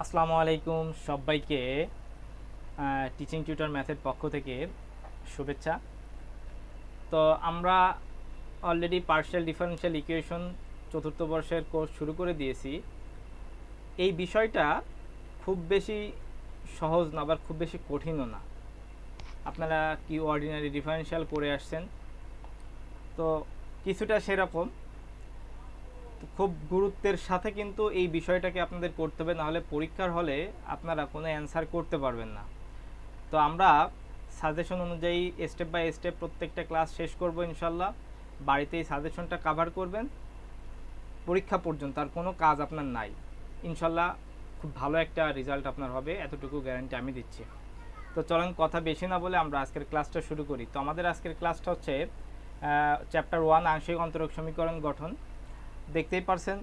আসসালামু আলাইকুম সবাইকে। টিচিং টিউটর ম্যাথের পক্ষ থেকে শুভেচ্ছা। তো আমরা অলরেডি পার্শিয়াল ডিফারেনশিয়াল ইকুয়েশন চতুর্থ বর্ষের কোর্স শুরু করে দিয়েছি। এই বিষয়টা খুব বেশি সহজ না, আবার খুব বেশি কঠিনও না। আপনারা কি অর্ডিনারি ডিফারেনশিয়াল করে আসছেন, তো কিছুটা সেরকম। খুব গুরুত্বের সাথে কিন্তু এই বিষয়টাকে আপনাদের করতে হবে, নাহলে পরীক্ষার হলে আপনারা কোনো অ্যান্সার করতে পারবেন না। তো আমরা সাজেশন অনুযায়ী স্টেপ বাই স্টেপ প্রত্যেকটা ক্লাস শেষ করব ইনশাল্লাহ। বাড়িতে এই সাজেশনটা কভার করবেন, পরীক্ষা পর্যন্ত আর কোনো কাজ আপনার নাই। ইনশাল্লাহ খুব ভালো একটা রেজাল্ট আপনার হবে, এতটুকু গ্যারান্টি আমি দিচ্ছি। তো চলেন কথা বেশি না বলে আমরা আজকের ক্লাসটা শুরু করি। তো আমাদের আজকের ক্লাসটা হচ্ছে চ্যাপ্টার 1 আংশিক অন্তরক সমীকরণ গঠন। দেখতেই পারছেন,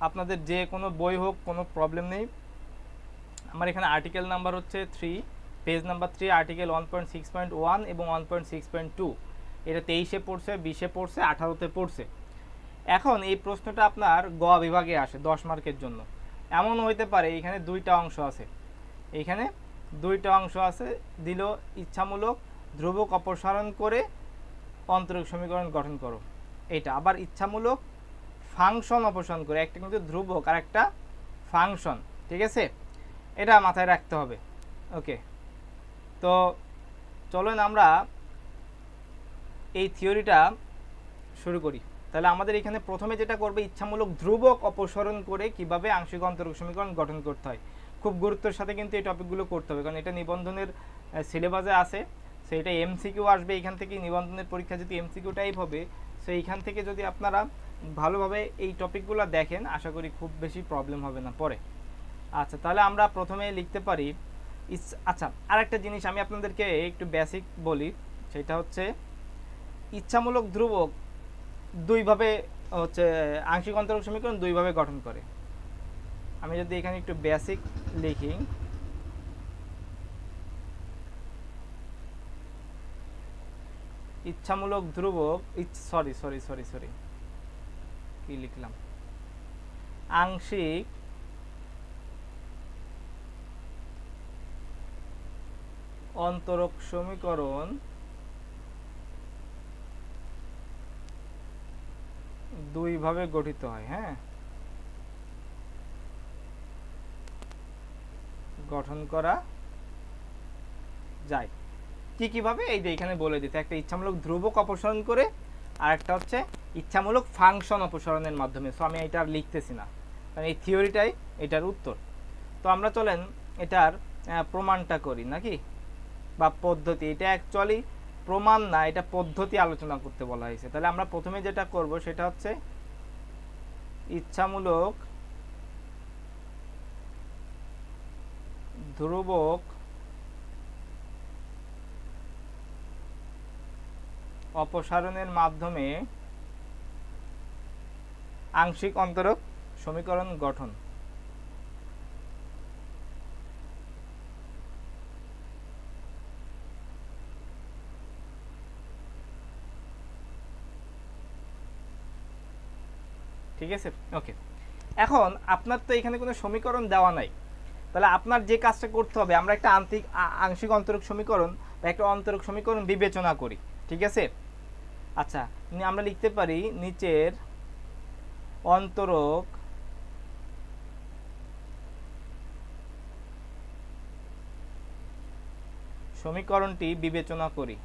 আপনাদের যে কোনো বই হোক কোনো প্রবলেম নেই। আমার এখানে আর্টিকেল নাম্বার হচ্ছে 3, পেজ নাম্বার 3, আর্টিকেল 1.6.1 এবং 1.6.2। এটা 23-এ পড়ছে, 20-এ পড়ছে, 18-তে পড়ছে। এখন এই প্রশ্নটা আপনার গ বিভাগে আসে 10 মার্কের জন্য। এমন হইতে পারে এখানে দুইটা অংশ আছে, এইখানে দুইটা অংশ আছে, দিল ইচ্ছামূলক ধ্রুবক অপসারণ করে অন্তরক সমীকরণ গঠন করো। এটা আবার ইচ্ছামূলক ফাংশন অপসারণ করে, একটা কিন্তু ধ্রুবক আর একটা ফাংশন, ঠিক আছে? এটা মাথায় রাখতে হবে। ওকে, তো চলুন আমরা এই থিওরিটা শুরু করি। তাহলে আমাদের এখানে প্রথমে যেটা করবে, ইচ্ছামূলক ধ্রুবক অপসারণ করে কিভাবে আংশিক অন্তরক সমীকরণ গঠন করতে হয়। খুব গুরুত্বের সাথে কিন্তু এই টপিকগুলো করতে হবে, কারণ এটা নিবন্ধনের সিলেবাসে আছে। সো এটা এমসিকিউ আসবে এখান থেকে, নিবন্ধনের পরীক্ষা যদি এমসিকিউ টাইপ হবে, সো এইখান থেকে যদি আপনারা ভালোভাবে এই টপিকগুলো দেখেন, আশা করি খুব বেশি প্রবলেম হবে না পরে। আচ্ছা, তাহলে আমরা প্রথমে লিখতে পারি আচ্ছা, আরেকটা জিনিস আমি আপনাদেরকে একটু বেসিক বলি, সেটা হচ্ছে ইচ্ছামূলক ধ্রুবক দুইভাবে হচ্ছে আংশিক অন্তরক সমীকরণ দুইভাবে গঠন করে। আমি যদি এখানে একটু বেসিক লিখি, ইচ্ছামূলক ধ্রুবক সরি কি লিখলাম, আংশিক অন্তরক সমীকরণ দুইভাবে গঠিত হয়। হ্যাঁ, গঠন করা যায় কিভাবে, এই যে এখানে বলে দিতে, একটা ইচ্ছামূলক ধ্রুবক অপসারণ করে আর একটা হচ্ছে ইচ্ছামূলক ফাংশন অপসারণের মাধ্যমে। সো আমি এটা আর লিখতেছি না, কারণ এই থিওরিটাই এটার উত্তর। তো আমরা চলেন এটার প্রমাণটা করি নাকি, বা পদ্ধতি। এটা অ্যাকচুয়ালি প্রমাণ না, এটা পদ্ধতি আলোচনা করতে বলা হয়েছে। তাহলে আমরা প্রথমে যেটা করব সেটা হচ্ছে ইচ্ছামূলক ধ্রুবক অপসারণের মাধ্যমে আংশিক অন্তরক সমীকরণ গঠন। ঠিক আছে, ওকে। এখন আপনার তো এখানে কোনো সমীকরণ দেওয়া নাই, তাহলে আপনার যে কাজটা করতে হবে, আমরা একটা আংশিক অন্তরক সমীকরণ বা একটা অন্তরক সমীকরণ বিবেচনা করি, ঠিক আছে? আচ্ছা, আমরা লিখতে পারি নিচের অন্তরক সমীকরণটি বিবেচনা করি।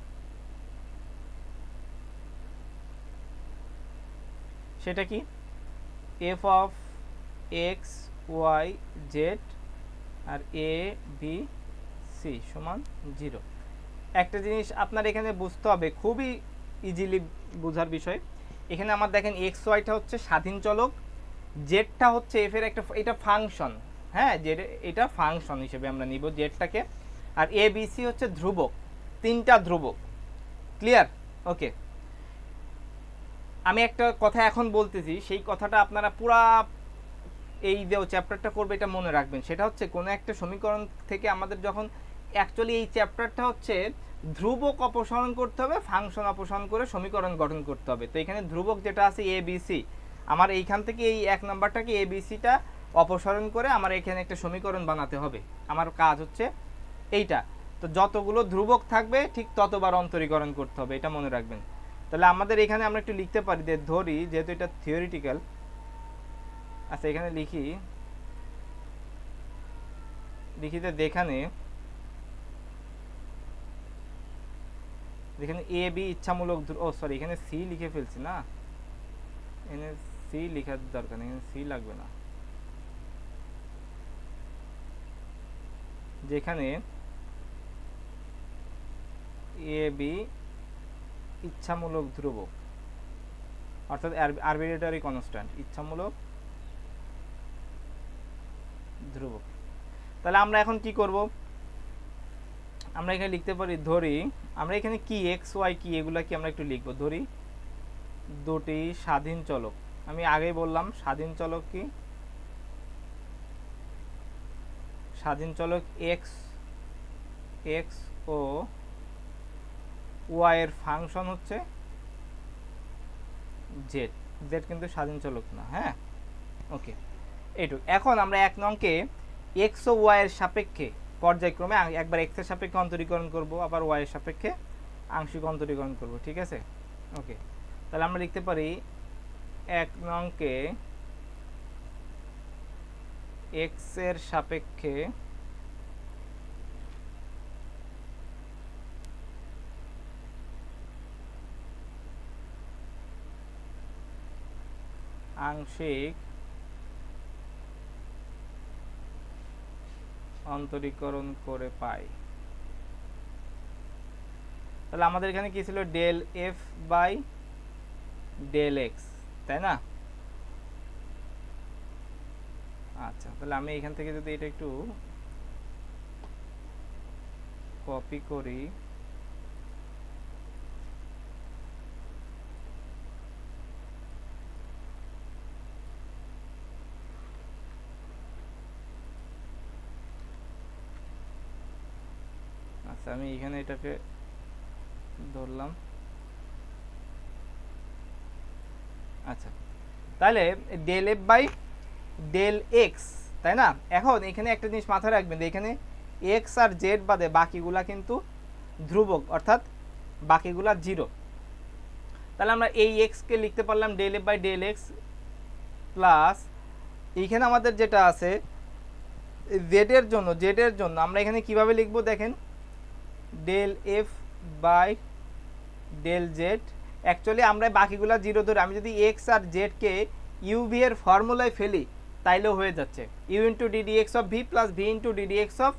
সেটা কি? F of x Y z আর এ বি সি সমান 0। একটা জিনিস আপনার এখানে বুঝতে হবে, খুবই ইজিলি বোঝার বিষয়। এখানে আমার দেখেন এক্স ওয়াইটা হচ্ছে স্বাধীন চলক, জেডটা হচ্ছে এফ এর একটা, এটা ফাংশন। হ্যাঁ, জেড এটা ফাংশন হিসেবে আমরা নিব জেডটাকে। আর এ বি সি হচ্ছে ধ্রুবক, তিনটা ধ্রুবক। ক্লিয়ার? ওকে, আমি একটা কথা এখন বলতেছি, সেই কথাটা আপনারা পুরা এই যে চ্যাপ্টারটা করবে এটা মনে রাখবেন। সেটা হচ্ছে কোনো একটা সমীকরণ থেকে আমাদের যখন অ্যাকচুয়ালি এই চ্যাপ্টারটা হচ্ছে ধ্রুবক অপসারণ করতে হবে, ফাংশন অপসারণ করে সমীকরণ গঠন করতে হবে। তো এখানে ধ্রুবক যেটা আছে এ বি সি, আমার এইখান থেকে এই 1 নাম্বারটাকে এ বি সিটা অপসারণ করে আমার এখানে একটা সমীকরণ বানাতে হবে। আমার কাজ হচ্ছে এইটা। তো যতগুলো ধ্রুবক থাকবে ঠিক ততবার অন্তরীকরণ করতে হবে, এটা মনে রাখবেন। তাহলে আমাদের এখানে আমরা একটু লিখতে পারি, ধরি যেহেতু এটা থিওরিটিক্যাল। আচ্ছা এখানে লিখি এখানে এ বি ইচ্ছামূলক সরি এখানে সি লিখে ফেলছি না, এখানে সি লেখার দরকার নেই, এখানে সি লাগবে না। যেখানে এ বি ইচ্ছামূলক ধ্রুবক, অর্থাৎ আরবিট্রারি কনস্ট্যান্ট, ইচ্ছামূলক ধ্রুবক। তাহলে আমরা এখন কি করব, আমরা এখানে লিখতে পারি, ধরি আমরা এখানে কি এক্স ওয়াই কি এগুলা কি আমরা একটু লিখবো। ধরি দুটি স্বাধীন চলক, আমি আগেই বললাম স্বাধীন চলক কি, স্বাধীন চলক এক্স ও ওয়াই এর ফাংশন হচ্ছে জেড কিন্তু স্বাধীন চলক না। হ্যাঁ ওকে, এইটুকু। এখন আমরা 1 নংকে এক্স ও ওয়াই এর সাপেক্ষে পর্যায়ক্রমে একবার এক্স এর সাপেক্ষে অন্তরীকরণ করব, আবার ওয়াই এর সাপেক্ষে আংশিক অন্তরীকরণ করব। ঠিক আছে ওকে, তাহলে আমরা লিখতে পারি 1 নংকে এক্স এর সাপেক্ষে আংশিক অন্তরীকরণ করে পাই। তাহলে আমাদের এখানে কি ছিল, del f by del x, তাই না? আচ্ছা তাহলে আমি এখান থেকে যদি এটা একটু কপি করি, আচ্ছা আমি এখানে এটাকে ধরলাম। আচ্ছা তাহলে del f by del x, তাই না? এখন এখানে একটা জিনিস মাথায় রাখবেন, এখানে এক্স আর জেড বাদে বাকিগুলা কিন্তু ধ্রুবক, অর্থাৎ বাকিগুলা জিরো। তাহলে আমরা এই এক্সকে লিখতে পারলাম del f by del x plus এইখানে আমাদের যেটা আছে জেডের জন্য আমরা এখানে কিভাবে লিখব দেখেন, del f by del z. Actually আমরা বাকিগুলা জিরো ধরে আমি যদি এক্স আর জেডকে ইউভি এর ফর্মুলায় ফেলি তাইলেও হয়ে যাচ্ছে, u into d d x of v plus v into d d x of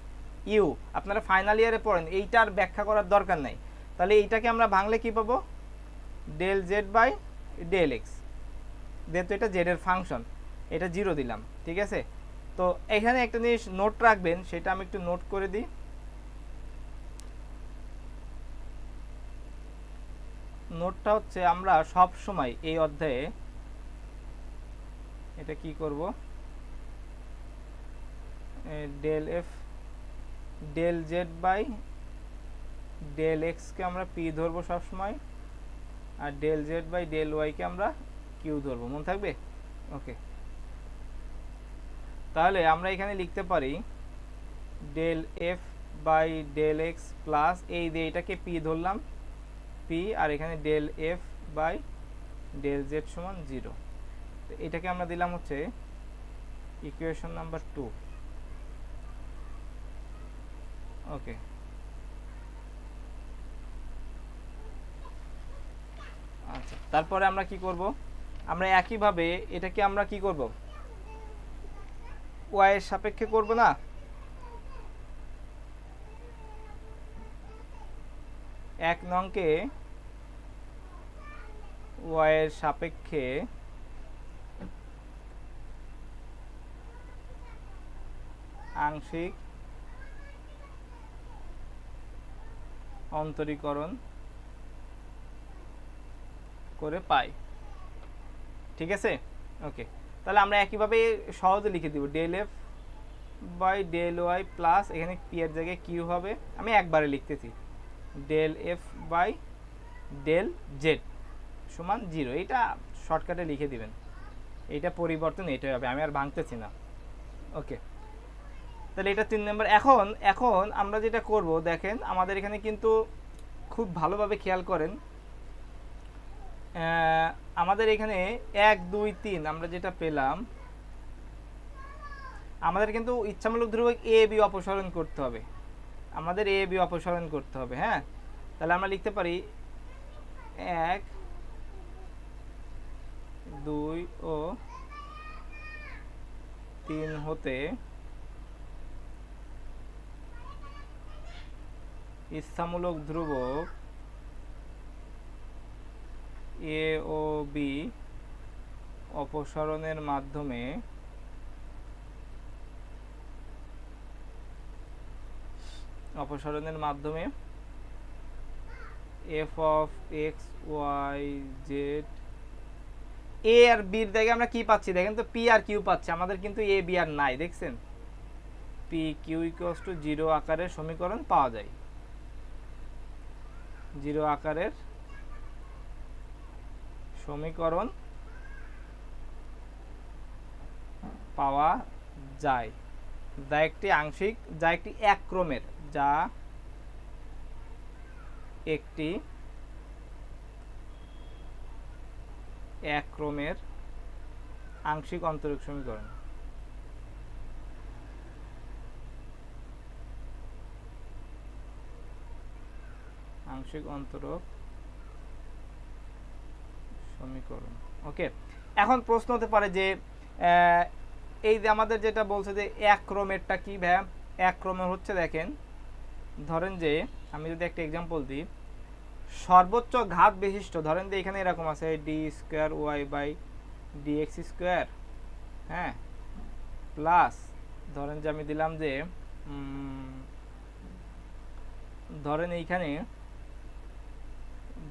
u. আপনারা ফাইনাল ইয়ারে পড়েন, এইটার ব্যাখ্যা করার দরকার নাই। তাহলে এইটাকে আমরা ভাঙলে কি পাবো, del Z by del x, যেহেতু এটা জেডের ফাংশন, এটা জিরো দিলাম। ঠিক আছে, তো এখানে একটা জিনিস নোট রাখবেন, সেটা আমি একটু নোট করে দিই। নোটটা হচ্ছে আমরা সব সময় এই অধ্যায়ে এটা কি করব, del F del Z by del এক্সকে আমরা পি ধরবো সব সময়, আর ডেল জেড বাই ডেল ওয়াইকে আমরা কিউ ধরবো, মনে থাকবে? ওকে, তাহলে আমরা এখানে লিখতে পারি del f by del x plus এই দিয়ে এটাকে পি ধরলাম পি, আর এখানে del f by del Z সমান 0। তো এটাকে আমরা দিলাম হচ্ছে ইকুয়েশন নাম্বার 2। ওকে, আচ্ছা তারপরে আমরা কি করব, আমরা একইভাবে এটাকে আমরা কি করব, ওয়াই এর সাপেক্ষে করব না? এক নংকে ওয়াই এর সাপেক্ষে আংশিক অন্তরীকরণ করে পাই। ঠিক আছে ওকে, তাহলে আমরা একইভাবে সহজে লিখে দিব, del f by del Y plus এখানে পি এর জায়গায় কিউ হবে, আমি একবারে লিখতেছি, del f by del Z সমান 0। এটা শর্টকাটে লিখে দিবেন, এইটা পরিবর্তন এটাই হবে, আমি আর ভাঙতেছি না। ওকে, তাহলে এটা 3 নম্বর। এখন এখন আমরা যেটা করব দেখেন, আমাদের এখানে কিন্তু খুব ভালোভাবে খেয়াল করেন, আমাদের এখানে 1 2 3 আমরা যেটা পেলাম, আমাদের কিন্তু ইচ্ছামূলক ধ্রুবক এ বি অপসারণ করতে হবে, আমাদের এ বি অপসারণ করতে হবে। হ্যাঁ, তাহলে আমরা লিখতে পারি 1 2 ও 3 হতে ইচ্ছামূলক ধ্রুবক এ ও বি অপসারণের মাধ্যমে F of x Y Z A আর বির জায়গায় আমরা কি পাচ্ছি দেখেন তো, পি আর কিউ পাচ্ছি, আমাদের কিন্তু এ বি আর নাই, দেখছেন? পি কিউ ইকুয়ালস টু 0 আকারের সমীকরণ পাওয়া যায়, 0 আকারের সমীকরণ পাওয়া যায়, যা একটি আংশিক, যা একটি এক ক্রমের, যা একটি এক ক্রমের আংশিক অন্তরক সমীকরণ। আংশিক অন্তরক সমীকরণ। ওকে, এখন প্রশ্ন হতে পারে যে এই যে আমাদের যেটা বলছে যে এক ক্রমেরটা কি ভাই? এক ক্রমের হচ্ছে, দেখেন ধরেন যে আমি যদি একটা এক্সাম্পল দিই, সর্বোচ্চ ঘাত বিশিষ্ট, ধরেন যে এখানে এরকম আছে d square y by d x square, হ্যাঁ, প্লাস ধরেন যে আমি দিলাম যে ধরেন এইখানে,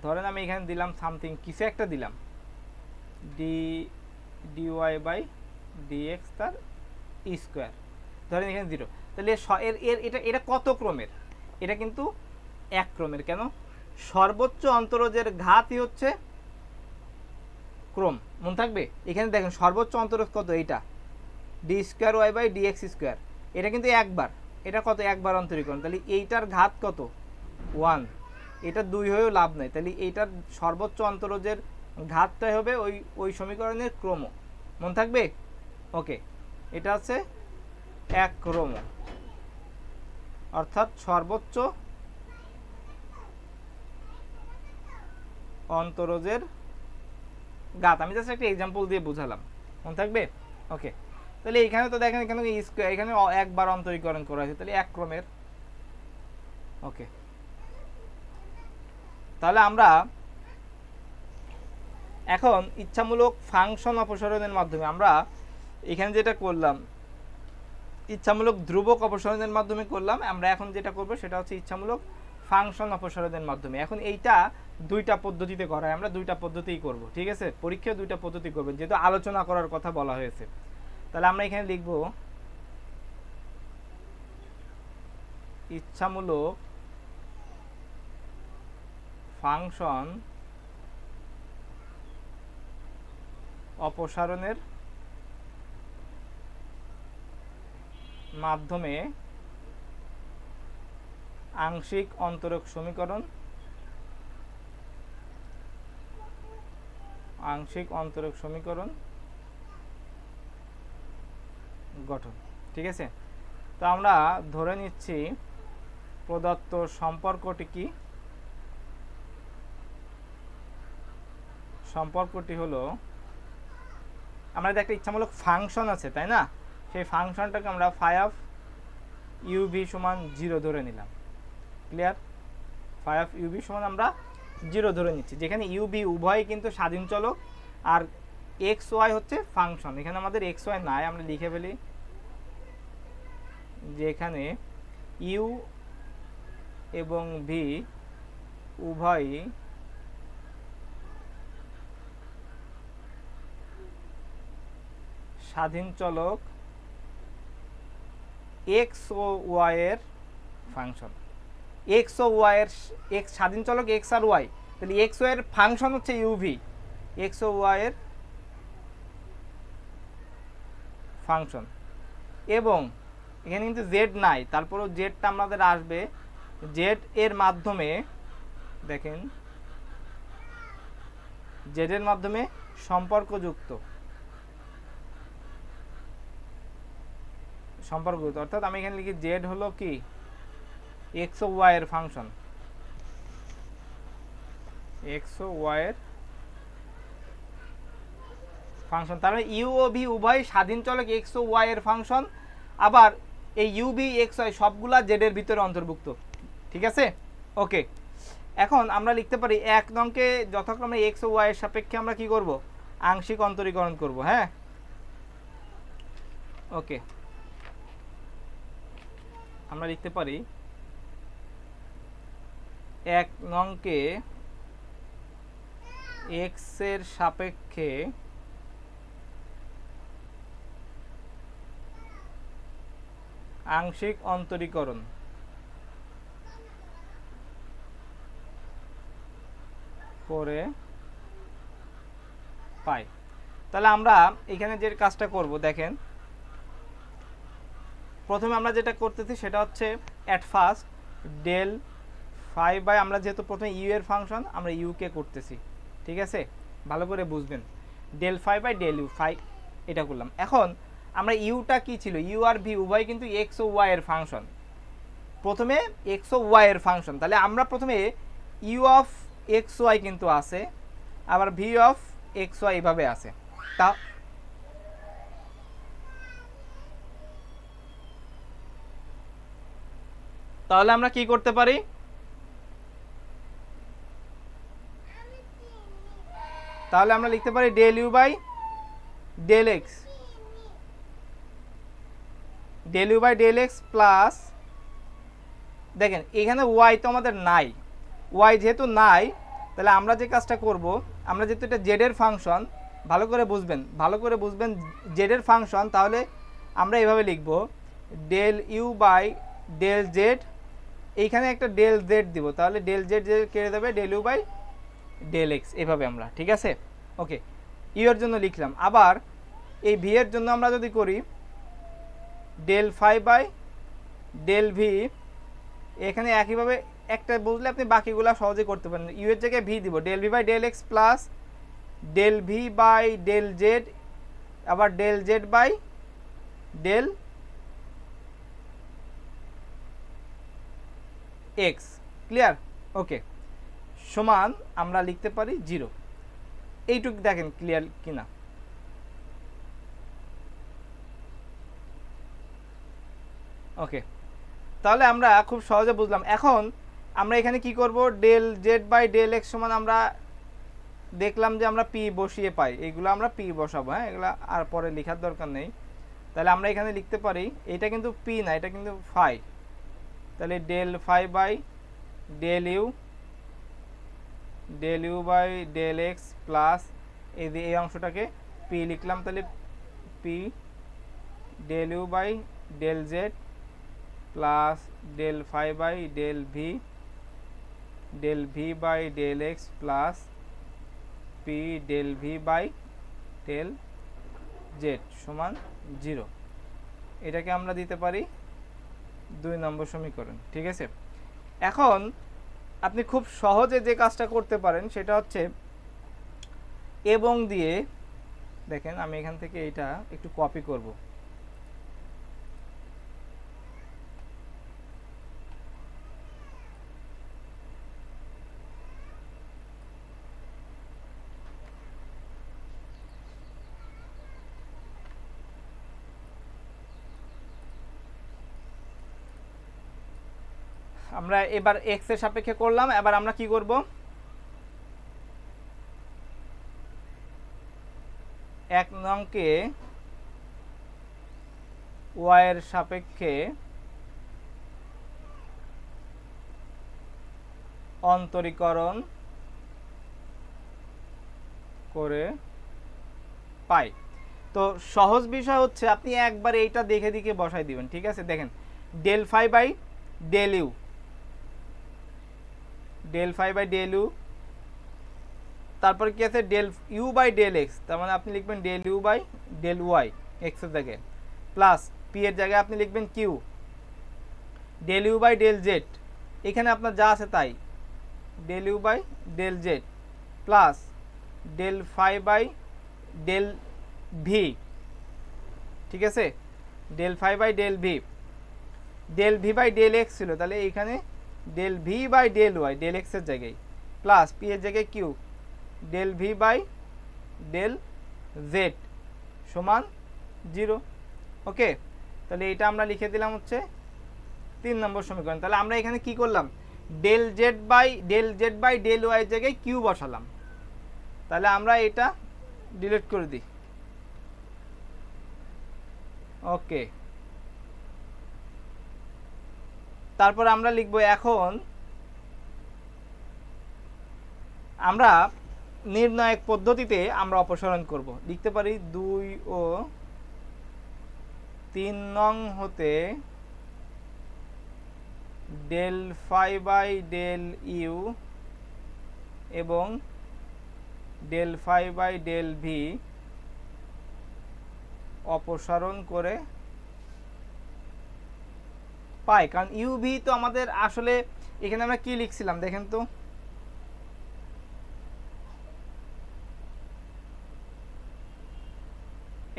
ধরেন আমি এখানে দিলাম সামথিং কিছু একটা দিলাম, ডি ডিওয়াই বাই ডিএক্স তার স্কোয়ার, ধরেন এখানে 0, তাহলে এর এর এটা এটা কত ক্রমের? এটা কিন্তু এক ক্রমের। কেন? সর্বোচ্চ অন্তরজের ঘাতই হচ্ছে ক্রম, মনে থাকবে। এখানে দেখেন সর্বোচ্চ অন্তরজ কত, এইটা d square y by d x square, এটা কিন্তু একবার, এটা কত, একবার অন্তরীকরণ, তাহলে এইটার ঘাত কত 1, এটা 2 হয়েও লাভ নাই, তাহলে এইটার সর্বোচ্চ অন্তরজের ঘাতটাই হবে ওই সমীকরণের ক্রম, মনে থাকবে। ওকে, এটা আছে এক ক্রম, অর্থাৎ সর্বোচ্চ অন্তরজের ঘাত। আমি জাস্ট একটা এক্সাম্পল দিয়ে বুঝালাম, মনে থাকবে। ওকে, তাহলে এইখানে তো দেখেন এখানে স্কোয়ার, এখানে একবার অন্তরীকরণ করা হয়েছে, তাহলে এক ক্রমের। ওকে, তাহলে আমরা এখন ইচ্ছামূলক ফাংশন অপসারণের মাধ্যমে আমরা এখানে যেটা করলাম, ইচ্ছামূলক ধ্রুবক অপসারণের মাধ্যমে করলাম, আমরা এখন যেটা করব সেটা হচ্ছে ইচ্ছামূলক ফাংশন অপসারণের মাধ্যমে। এখন এইটা দুইটা পদ্ধতিতে করা হয়, আমরা দুইটা পদ্ধতিই করব, ঠিক আছে? পরীক্ষায় দুইটা পদ্ধতি করবেন, যেহেতু আলোচনা করার কথা বলা হয়েছে। তাহলে আমরা এখানে লিখব ইচ্ছামূলক ফাংশন অপসারণের মাধ্যমে আংশিক অন্তরক সমীকরণ, আংশিক অন্তরক সমীকরণ গঠন, ঠিক আছে? তো আমরা ধরে নিচ্ছি প্রদত্ত সম্পর্কটি কি? সম্পর্কটি হলো, আমাদের একটা ইচ্ছামূলক ফাংশন আছে, তাই না? সেই ফাংশনটাকে আমরা ফাই অফ ইউভি সমান 0 ধরে নিলাম। ক্লিয়ার? ফাই অফ ইউভি সমান আমরা 0 ধরে নিচ্ছি, যেখানে ইউভি উভয়ই কিন্তু স্বাধীন চলক আর এক্স ওয়াই হচ্ছে ফাংশন। এখানে আমাদের এক্স ওয়াই নাই, আমরা লিখে ফেলি যে এখানে ইউ এবং ভি উভয়ই স্বাধীন চলক এক্স ও ওয়াই এর ফাংশন। এক্স ও ওয়াই এর, এক্স স্বাধীন চলক এক্স আর ওয়াই, তাহলে এক্স ওয়াই এর ফাংশন হচ্ছে ইউভি, এক্স ও ওয়াই এর ফাংশন। এবং এখানে কিন্তু জেড নাই, তারপরেও জেডটা আমাদের আসবে, জেড এর মাধ্যমে দেখেন জেড এর মাধ্যমে সম্পর্কযুক্ত অর্থাৎ আমি এখানে লিখি জেড হলো কি এক্স ও ওয়াই এর ফাংশন, এক্স ও ওয়াই এর ফাংশন। তার মানে ইউ ও ভি উভয় স্বাধীন চলক এক্স ও ওয়াই এর ফাংশন, আবার এই ইউ ভি এক্স ওয়াই সবগুলা জেড এর ভিতরে অন্তর্ভুক্ত। ঠিক আছে, ওকে। এখন আমরা লিখতে পারি 1 নংকে যথাক্রমে এক্স ও ওয়াই এর সাপেক্ষে আমরা কি করব, আংশিক অন্তরীকরণ করব। হ্যাঁ, ওকে, আমরা লিখতে পারি 1 নংকে এক্স এর সাপেক্ষে আংশিক অন্তরীকরণ করে পাই। তাহলে আমরা এখানে যে কাজটা করব দেখেন, প্রথমে আমরা যেটা করতেছি সেটা হচ্ছে at first del phi by, আমরা যেহেতু প্রথমে ইউ এর ফাংশন আমরা ইউ কে করতেছি, ঠিক আছে, ভালো করে বুঝবেন, del phi by del u, phi এটা করলাম। এখন আমরা ইউটা কি ছিল, ইউ আর ভি উভয় কিন্তু এক্স ও ওয়াই এর ফাংশন, প্রথমে এক্স ও ওয়াই এর ফাংশন, তাহলে আমরা প্রথমে ইউ অফ এক্স ওয়াই কিন্তু আছে, আবার ভি অফ এক্স ওয়াই এভাবে আছে। তাহলে আমরা কি করতে পারি, তাহলে আমরা লিখতে পারি del you by del x, del you by del x plus, দেখেন এখানে ওয়াই তো আমাদের নাই, ওয়াই যেহেতু নাই তাহলে আমরা যে কাজটা করব, আমরা যেহেতু এটা জেড এর ফাংশন, ভালো করে বুঝবেন জেড এর ফাংশন, তাহলে আমরা এভাবে লিখব del you by del z, এইখানে একটা ডেল জেড দিব, তাহলে ডেল জেড যে কেটে দেবে del you by del x, এভাবে আমরা, ঠিক আছে, ওকে। ইউ এর জন্য লিখলাম, আবার এই ভি এর জন্য আমরা যদি করি del phi by del v, এখানে একইভাবে একটা বুঝলে আপনি বাকিগুলো সহজে করতে পারেন, ইউ এর জায়গায় ভি দিব, del V by del x plus del V by del Z, আবার del Z by del X, clear, okay, সমান আমরা লিখতে পারি 0। এইটুক দেখেন ক্লিয়ার কিনা, ওকে। তাহলে আমরা খুব সহজে বুঝলাম। এখন আমরা এখানে কি করব, del Z by del x সমান আমরা দেখলাম যে আমরা পি বসিয়ে পাই, এইগুলো আমরা পি বসাবো, হ্যাঁ, এগুলো আর পরে লেখার দরকার নেই। তাহলে আমরা এখানে লিখতে পারি, এটা কিন্তু পি না, এটা কিন্তু ফাই, তাহলে del phi by del you by del x plus এই অংশটাকে পি লিখলাম, তাহলে p del you by del Z plus del phi by del V by del x plus P del V by del Z সমান 0। এটাকে আমরা দিতে পারি 2 নম্বর সমীকরণ, ঠিক আছে। এখন আপনি খুব সহজে যে কাজটা করতে পারেন সেটা হচ্ছে এবং দিয়ে, দেখেন আমি এখান থেকে এটা একটু কপি করব, আমরা এবার x এর সাপেক্ষে করলাম, এবার আমরা কি করব, এক নংকে y এর সাপেক্ষে অন্তরীকরণ করে পাই। তো সহজ বিষয় হচ্ছে আপনি একবার এইটা দেখে দেখে বসাই দিবেন, ঠিক আছে। দেখেন del phi by del you, del phi by del u, তারপর কি আছে del you by del x, তার মানে আপনি লিখবেন del you by del y x এর জায়গায়, প্লাস পি এর জায়গায় আপনি লিখবেন q, del you by del z, এখানে আপনার যা আছে তাই, del you by del Z plus del phi by del v, ঠিক আছে, del phi by del V, del V by del x ছিল, তাহলে এইখানে del V by del Y, del এক্সের জায়গায়, প্লাস পি এর জায়গায় q, del V by del Z সমান 0। ওকে, তাহলে এটা আমরা লিখে দিলাম হচ্ছে 3 নম্বর সমীকরণ। তাহলে আমরা এখানে কি করলাম, del Z by del y এর জায়গায় কিউ বসালাম। তাহলে আমরা এটা ডিলিট করে দিই। ওকে, তারপর আমরা লিখব, এখন আমরা নির্ণায়ক পদ্ধতিতে আমরা অপসারণ করব। লিখতে পারি 2 ও 3 নং হতে del phi by del U এবং del phi by del V অপসারণ করে পাই। কারণ ইউ ভি তো আমাদের আসলে এখানে আমরা কি লিখছিলাম দেখেন তো,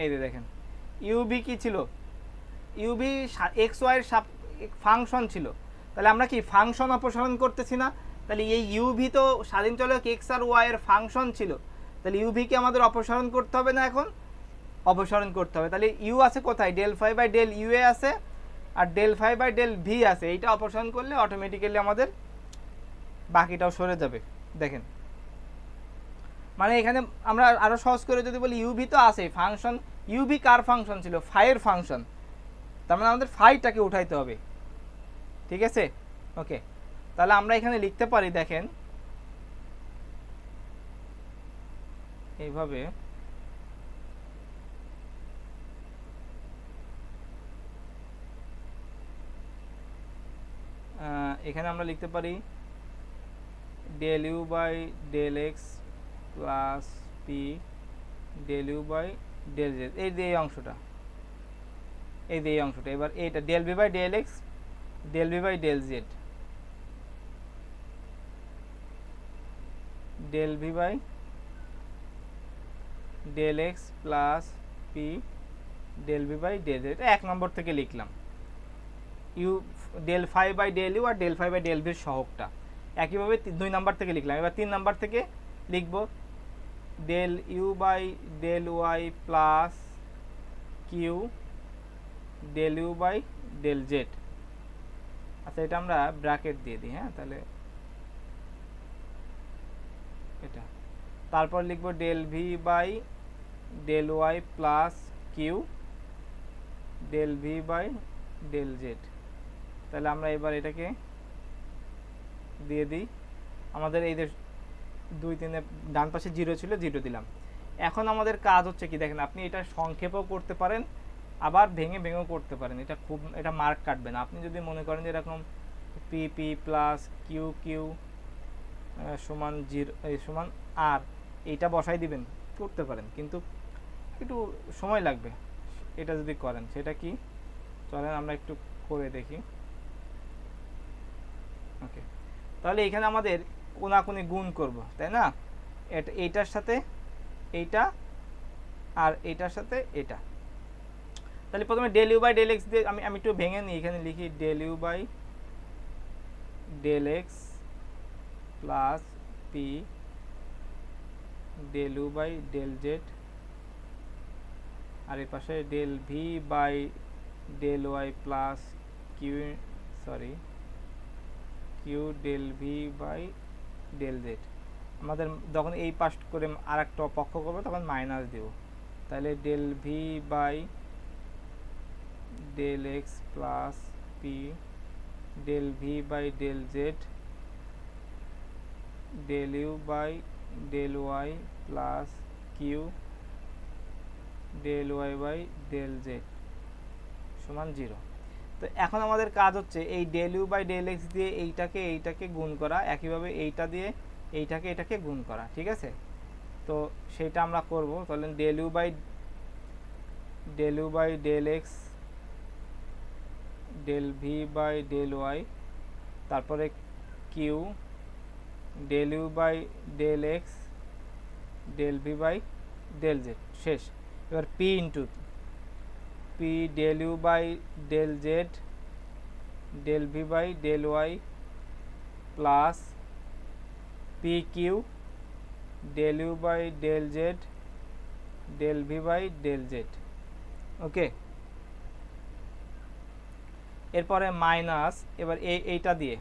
এই যে দেখেন ইউবি কি ছিল, ইউবি এক্স ওয়াই এর ফাংশন ছিল। তাহলে আমরা কি ফাংশন অপসারণ করতেছি না, তাহলে এই ইউভি তো স্বাধীন চলক এক্স আর ওয়াই এর ফাংশন ছিল, তাহলে ইউভিকে আমাদের অপসারণ করতে হবে না, এখন অপসারণ করতে হবে। তাহলে ইউ আছে কোথায়, del phi by del U এ আছে আর del phi by del V আছে, এইটা অপসারণ করলে অটোমেটিক্যালি আমাদের বাকিটাও সরে যাবে। দেখেন, মানে এখানে আমরা আরো সহজ করে যদি বলি, ইউভি তো আছে ফাংশন, ইউভি কার ফাংশন ছিল, ফাইয়ের ফাংশন, তার মানে আমাদের ফাইটাকে উঠাইতে হবে, ঠিক আছে। ওকে, তাহলে আমরা এখানে লিখতে পারি, দেখেন এইভাবে, এখানে আমরা লিখতে পারি del you by del x plus P del you by del z, এই যে এই অংশটা, এই যে এই অংশটা, এবার এইটা del V by del x del V by del Z, del V by del x plus P del V by del z, 1 নম্বর থেকে লিখলাম। U del phi by del u আর ডেল ফাই বাই ডেল ভির সহগটা একইভাবে 2 number থেকে লিখলাম। এবার 3 নাম্বার থেকে লিখব del you by del Y plus Q del you by del z. আচ্ছা, এটা আমরা ব্র্যাকেট দিয়ে দিই, হ্যাঁ, তাহলে এটা, তারপর লিখব del V by del Y plus Q del V by del z. তাহলে আমরা এবার এটাকে দিয়ে দিই, আমাদের এই 2 3 ডান পাশে 0 ছিল, 0 দিলাম। এখন আমাদের কাজ হচ্ছে কি দেখেন, আপনি এটা সংক্ষেপও করতে পারেন আবার ভেঙে ভেঙেও করতে পারেন, এটা মার্ক কাটবে না। আপনি যদি মনে করেন যে এরকম P P plus Q Q সমান 0 সমান আর, এইটা বসাই দিবেন, করতে পারেন, কিন্তু একটু সময় লাগবে এটা যদি করেন। সেটা কি, চলেন আমরা একটু করে দেখি। ওকে, তাহলে এখানে আমাদের কোনাকুনি গুণ করব, তাই না, এইটার সাথে এইটা আর এইটার সাথে এটা। তাহলে প্রথমে del you by del x দিয়ে আমি একটু ভেঙে নিই, এখানে লিখি del you by del x plus P del you by del z, আর এর পাশে del V by del Y plus Q del V by del z. আমাদের যখন এই পাশ করে আর একটা পক্ষ করবো তখন মাইনাস দেব, তাহলে del V by del x plus P del V by del Z del you by del Y plus Q del Y by del Z সমান 0। তো এখন আমাদের কাজ হচ্ছে এই del you by del x দিয়ে এইটাকে গুণ করা, একইভাবে এইটা দিয়ে এটাকে গুণ করা, ঠিক আছে। তো সেটা আমরা করব। তাহলে del you by del x del V by del y, তারপরে q del you by del x del V by del z, শেষ। এবার p into p del you by del Z del V by del Y plus p Q del you by del Z del V by del z. Okay, এরপরে minus, এবার এইটা দিয়ে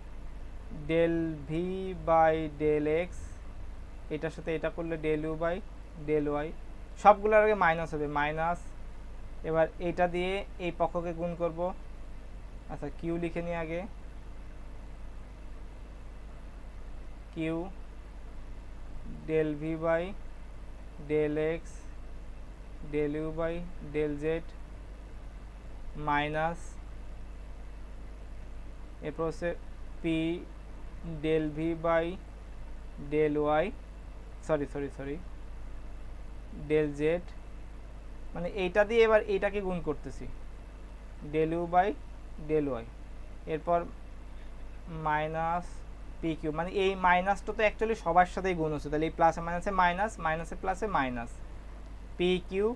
del V by del x, এটার সাথে এটা করলে del you by del Y, সবগুলোর আগে মাইনাস হবে, মাইনাস। এবার এইটা দিয়ে এই পক্ষকে গুণ করব। আচ্ছা, কিউ লিখে নিই আগে, Q del V by del x del you by del Z minus, এরপর হচ্ছে P del V by del Y, sorry del Z, মানে এইটা দিয়ে এবার এইটাকে গুণ করতেছি, del you by del Y, এরপর মাইনাস পি কিউ, মানে এই মাইনাসটা তো অ্যাকচুয়ালি সবার সাথেই গুণ হচ্ছে, তাহলে এই প্লাসে মাইনাসে মাইনাস, মাইনাসে প্লাসে minus, P Q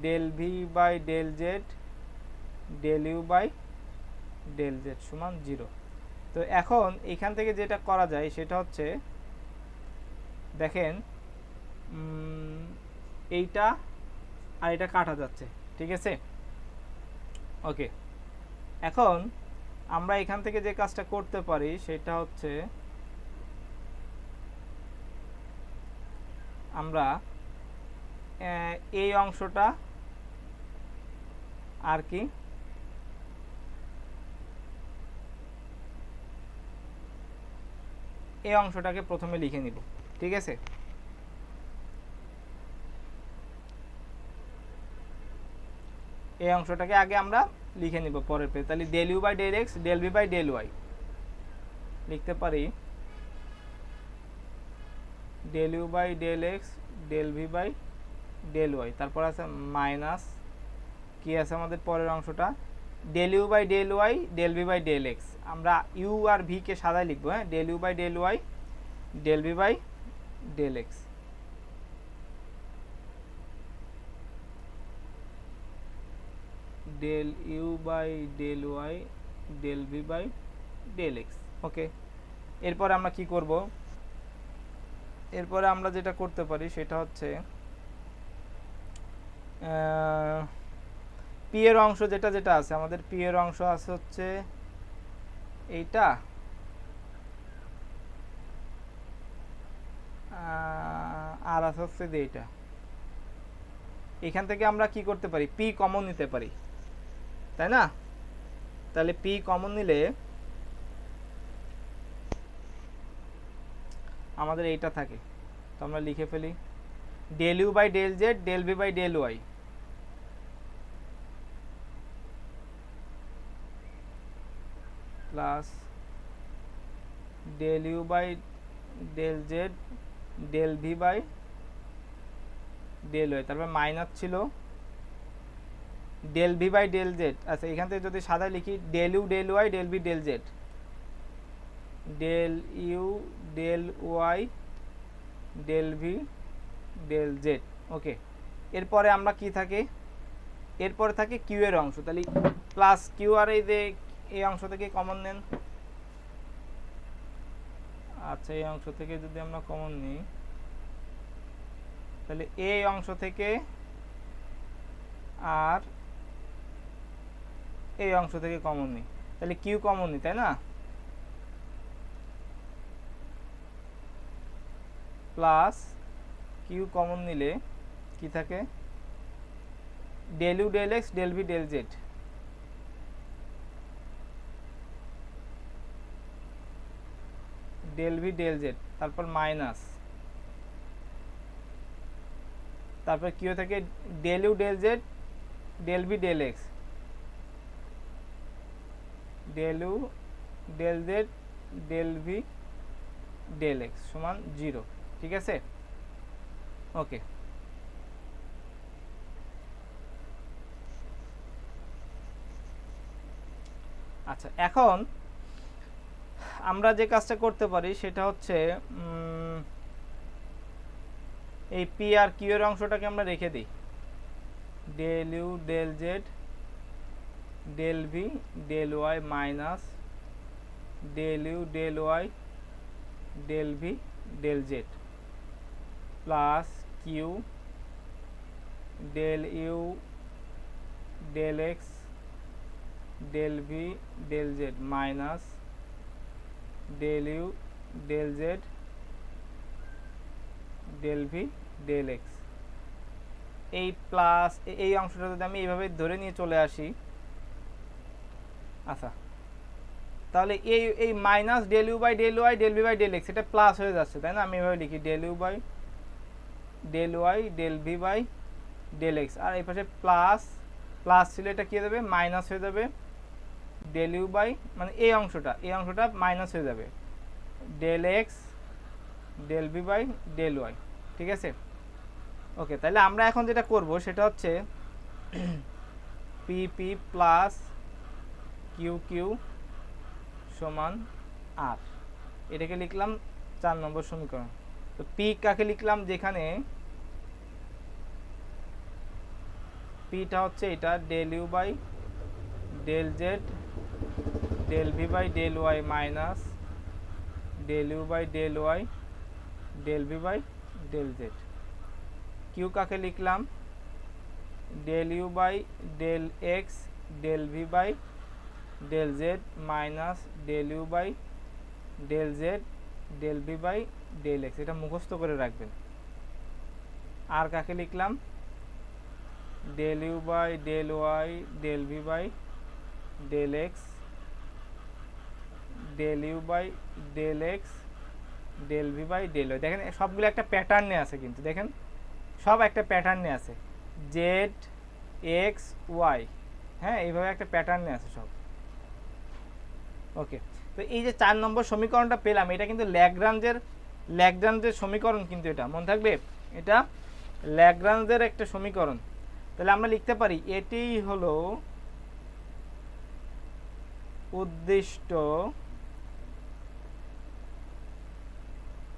del V by del Z del you by del Z সমান 0। তো এখন এখান থেকে যেটা করা যায় সেটা হচ্ছে, দেখেন এইটা আর এটা কাটা যাচ্ছে, ঠিক আছে। ওকে, এখন আমরা এখান থেকে যে কাজটা করতে পারি সেটা হচ্ছে, আমরা এই অংশটা আর কি এই অংশটাকে প্রথমে লিখে নিব, ঠিক আছে। এই অংশটাকে আগে আমরা লিখে নিব পরের পেজ, তাহলে del you by del x del V by del Y লিখতে পারি, del you by del x del V by del Y, তারপর আছে মাইনাস, কি আছে আমাদের পরের অংশটা, del you by del Y del V by del X, আমরা ইউ আর ভি কে সাদায় লিখবো, হ্যাঁ, del you by del Y del V by del x, del you by del Y del V by del x. Okay, এরপরে আমরা কি করব, এরপরে আমরা যেটা করতে পারি সেটা হচ্ছে, পি এর অংশ যেটা যেটা আছে, আমাদের পি এর অংশ আছে হচ্ছে এইটা, আর আছে হচ্ছে এইটা, এখান থেকে আমরা কি করতে পারি, পি কমন নিতে পারি, তাই না। তাহলে পি কমন নিলে আমাদের এইটা থাকে, তো আমরা লিখে ফেলি, del you by del Z del V by del Y plus del you by del Z del V by del Y, তারপর মাইনাস ছিল del V by del z. আচ্ছা, এখান থেকে যদি সাদায় লিখি, del you del Y del V del Z del you del Y del V del z. Okay, এরপরে আমরা কি থাকে, এরপরে থাকে কিউ এর অংশ, তাহলে প্লাস কিউ, আর এই যে এই অংশ থেকে কমন নেন। আচ্ছা, এই অংশ থেকে যদি আমরা কমন নিই, তাহলে এই অংশ থেকে আর এই অংশ থেকে কমন নিই, তাহলে কিউ কমন নিই, তাই না, প্লাস কিউ কমন নিলে কি থাকে, del you del x del V del Z del V del Z, তারপর মাইনাস, তারপর কিউ থেকে del you del Z del V del x del you del Z del V del x সমান 0, ঠিক আছে। ওকে, আচ্ছা, এখন আমরা যে কাজটা করতে পারি সেটা হচ্ছে এই পি আর কিউ এর অংশটাকে আমরা রেখে দিই, del you del Z del V del Y minus del you del Y del V del Z plus Q del you del x del V del Z minus del you del Z del V del X. এই plus এই অংশটা যদি আমি এইভাবে ধরে নিয়ে চলে আসি, আচ্ছা তাহলে এই minus del you by del Y del V by del x এটা প্লাস হয়ে যাচ্ছে, তাই না? আমি এভাবে লিখি del you by del Y del V by del x, আর এই পাশে প্লাস প্লাস ছিল এটা কী হয়ে যাবে মাইনাস হয়ে যাবে, ডেল ইউ বাই মানে এই অংশটা মাইনাস হয়ে যাবে del x del V by del Y. ঠিক আছে, ওকে। তাহলে আমরা এখন যেটা করব সেটা হচ্ছে P P plus Q Q সমান আর, এটাকে লিখলাম 4 নম্বর সমীকরণ। তো পি কাকে লিখলাম, যেখানে পিটা হচ্ছে এটা del you by del Z del V by del Y minus del you by del Y del V by del Z. Q কাকে লিখলাম del you by del x del V by del Z minus del you by del Z del V by del x, এটা মুখস্থ করে রাখবেন। আর কাকে লিখলাম del you by del Y del V by del x del you by del x del V by del Y. দেখেন সবগুলো একটা প্যাটার্নে আছে, কিন্তু দেখেন সব একটা প্যাটার্নে আছে, জেড এক্স ওয়াই, হ্যাঁ এইভাবে একটা প্যাটার্নে আছে সব। ওকে, তো এই যে 4 নম্বর সমীকরণটা পেলাম, এটা কিন্তু ল্যাগ্রাঞ্জের সমীকরণ, কিন্তু এটা মনে থাকবে, এটা ল্যাগ্রাঞ্জের একটা সমীকরণ। তাহলে আমরা লিখতে পারি এটি হলো উদ্দিষ্ট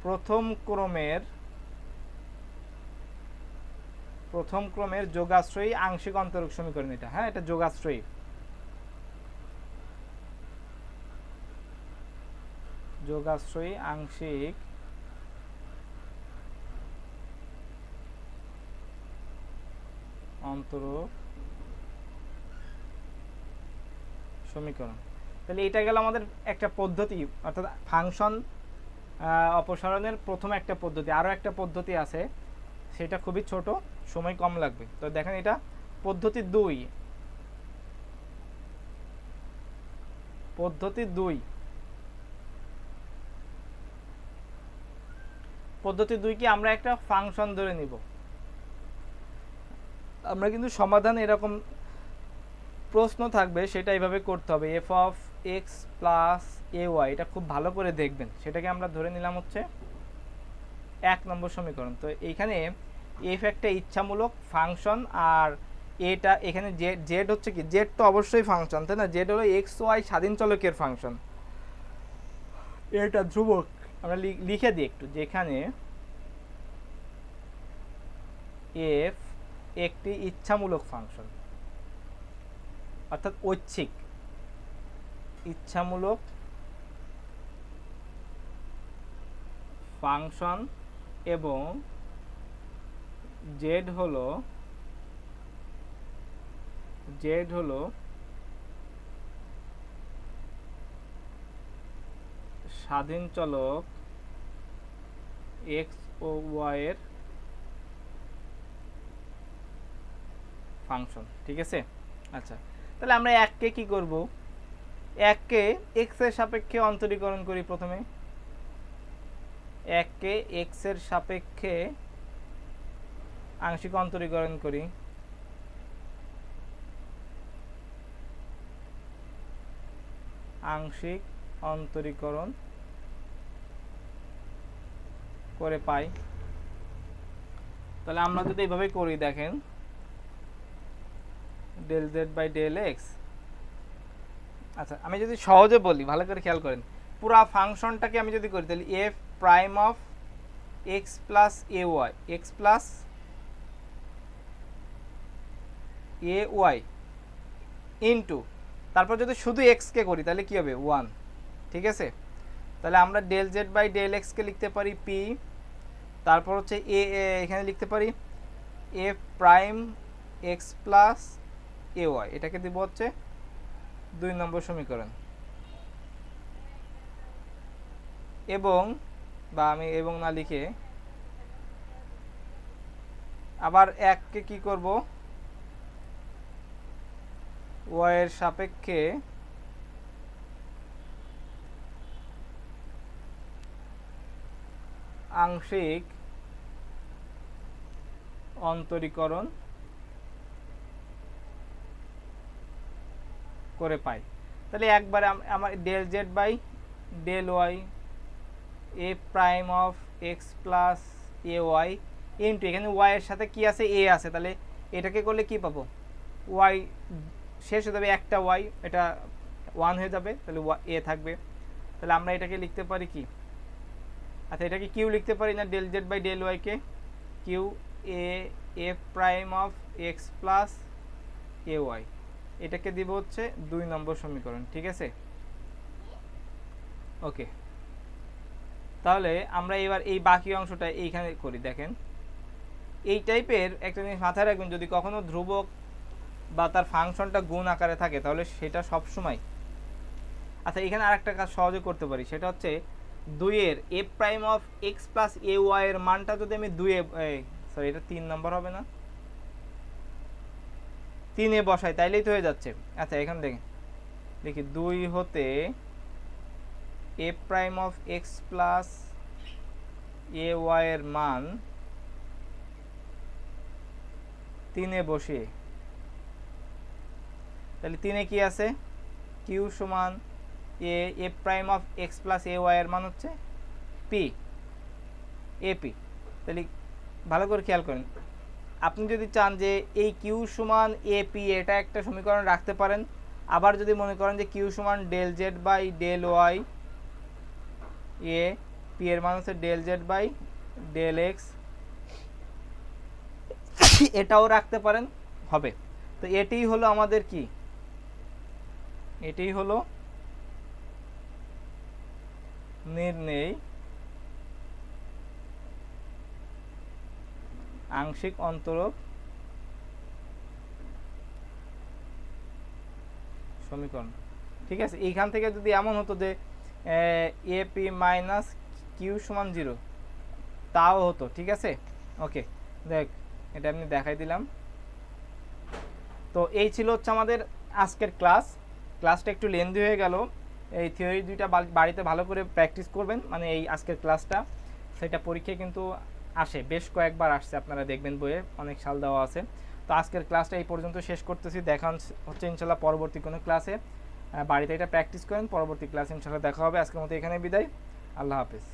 প্রথম ক্রমের যোগাশ্রয়ী আংশিক অন্তরক সমীকরণ। এটা হ্যাঁ, এটা যোগাশ্রয়ী আংশিক অন্তরক সমীকরণ। তাহলে এটা গেল আমাদের একটা পদ্ধতি, অর্থাৎ ফাংশন অপসারণের প্রথম একটা পদ্ধতি। আরও একটা পদ্ধতি আছে, সেটা খুবই ছোট, সময় কম লাগবে। তো দেখেন এটা পদ্ধতি 2। পদ্ধতি 2 কি, আমরা একটা ফাংশন ধরে নিব। আমরা কিন্তু সমাধান এরকম প্রশ্ন থাকবে সেটা এইভাবে করতে হবে, F of x plus A Y, এটা খুব ভালো করে দেখবেন। সেটাকে আমরা ধরে নিলাম হচ্ছে 1 নম্বর সমীকরণ। তো এইখানে এফ একটা ইচ্ছামূলক ফাংশন, আর এটা এখানে জেড হচ্ছে কি, জেড তো অবশ্যই ফাংশন, তাই না? জেড হলো এক্স ওয়াই স্বাধীন চলকের ফাংশন, এটা ধ্রুবক। আমরা লিখে দিই একটু, যেখানে এফ একটি ইচ্ছামূলক ফাংশন, অর্থাৎ ঐচ্ছিক ইচ্ছামূলক ফাংশন, এবং জেড হলো স্বাধীন চলক এক্স ও ওয়াই এর ফাংশন। ঠিক আছে, আচ্ছা তাহলে আমরা 1কে কি করব, 1কে এক্স এর সাপেক্ষে অন্তরীকরণ করি। প্রথমে 1কে এক্স এর সাপেক্ষে আংশিক অন্তরীকরণ করি, আংশিক অন্তরীকরণ করে পাই। তাহলে আমরা যদি এইভাবে করি, দেখেন del Z by del X আচ্ছা আমি যদি সহজে বলি, ভালো করে খেয়াল করেন, পুরা ফাংশনটাকে আমি যদি করি তাহলে F prime of x plus A Y, X plus A Y into, তারপর যদি শুধু এক্সকে করি তাহলে কী হবে 1, ঠিক আছে। তাহলে আমরা ডেল জেড বাই ডেল এক্সকে লিখতে পারি পি, তারপর হচ্ছে এখানে লিখতে পারি এফ প্রাইম এক্স প্লাস এ ওয়াই, এটাকে দিব হচ্ছে 2 নম্বর সমীকরণ। এবং বা আমি এবং না লিখে আবার এককে কি করব, ওয়াই এর সাপেক্ষে আংশিক অন্তরীকরণ করে পাই। তাহলে একবারে আমার del Z by del Y A prime of x plus A Y into, এখানে ওয়াই এর সাথে কি আছে, এ আছে, তাহলে এটাকে করলে কি পাবো, ওয়াই শেষ হয়ে যাবে একটা ওয়াই, এটা 1 হয়ে যাবে, তাহলে এ থাকবে। তাহলে আমরা এটাকে লিখতে পারি কি, আচ্ছা এটাকে কিউ লিখতে পারি না, ডেল জেড বাই ডেল ওয়াইকে q a f prime of x plus A y, এটাকে দিব হচ্ছে 2 নম্বর সমীকরণ, ঠিক আছে। ওকে, তাহলে আমরা এবার এই বাকি অংশটা এইখানে করি। দেখেন এই টাইপের একটা জিনিস মাথায় রাখবেন, যদি কখনো ধ্রুবক বা তার ফাংশনটা গুণ আকারে থাকে তাহলে সেটা সব সময়, আচ্ছা এখানে আরেকটা কাজ সহজে করতে পারি, সেটা হচ্ছে 2 এর F prime of x plus A Y এর মানটা যদি আমি 2 সরি এটা 3 নম্বর হবে না, 3 বসাই তাইলেই তো হয়ে যাচ্ছে। আচ্ছা এখানে দেখি 2 হতে F prime of x plus A Y এর মান 3 বসিয়ে, তাহলে 3 কি আছে, কিউ সমান F prime of x plus A Y এর মান হচ্ছে পি, এপি। তাহলে ভালো করে খেয়াল করেন, আপনি যদি চান যে এই কিউ সমান এপি এটা একটা সমীকরণ রাখতে পারেন, আবার যদি মনে করেন যে কিউ সমান del Z by del Y A, P এর মান হচ্ছে del Z by del X, এটাও রাখতে পারেন, হবে। তো এটাই হলো আমাদের কি, এটাই হলো নির্ণয় আংশিক অন্তরক সমীকরণ, ঠিক আছে। এইখান থেকে যদি এমন হতো যে এ পি মাইনাস কিউ সমান 0 তাও হতো, ঠিক আছে। ওকে, দেখ এটা আমি দেখাই দিলাম। তো এই ছিল হচ্ছে আমাদের আজকের ক্লাসটা একটু লেন্দি হয়ে গেল। এই থিওরি দুইটা বাড়িতে ভালো করে প্র্যাকটিস করবেন, মানে এই আজকের ক্লাসটা, সেটা পরীক্ষায় কিন্তু আসে, বেশ কয়েকবার আসছে, আপনারা দেখবেন বইয়ে অনেক সাল দেওয়া আছে। তো আজকের ক্লাসটা এই পর্যন্ত শেষ করতেছি, দেখা হচ্ছে ইনশাল্লাহ পরবর্তী কোনো ক্লাসে। বাড়িতে এটা প্র্যাকটিস করেন, পরবর্তী ক্লাসে ইনশাল্লাহ দেখা হবে। আজকের মতো এখানে বিদায়, আল্লাহ হাফেজ।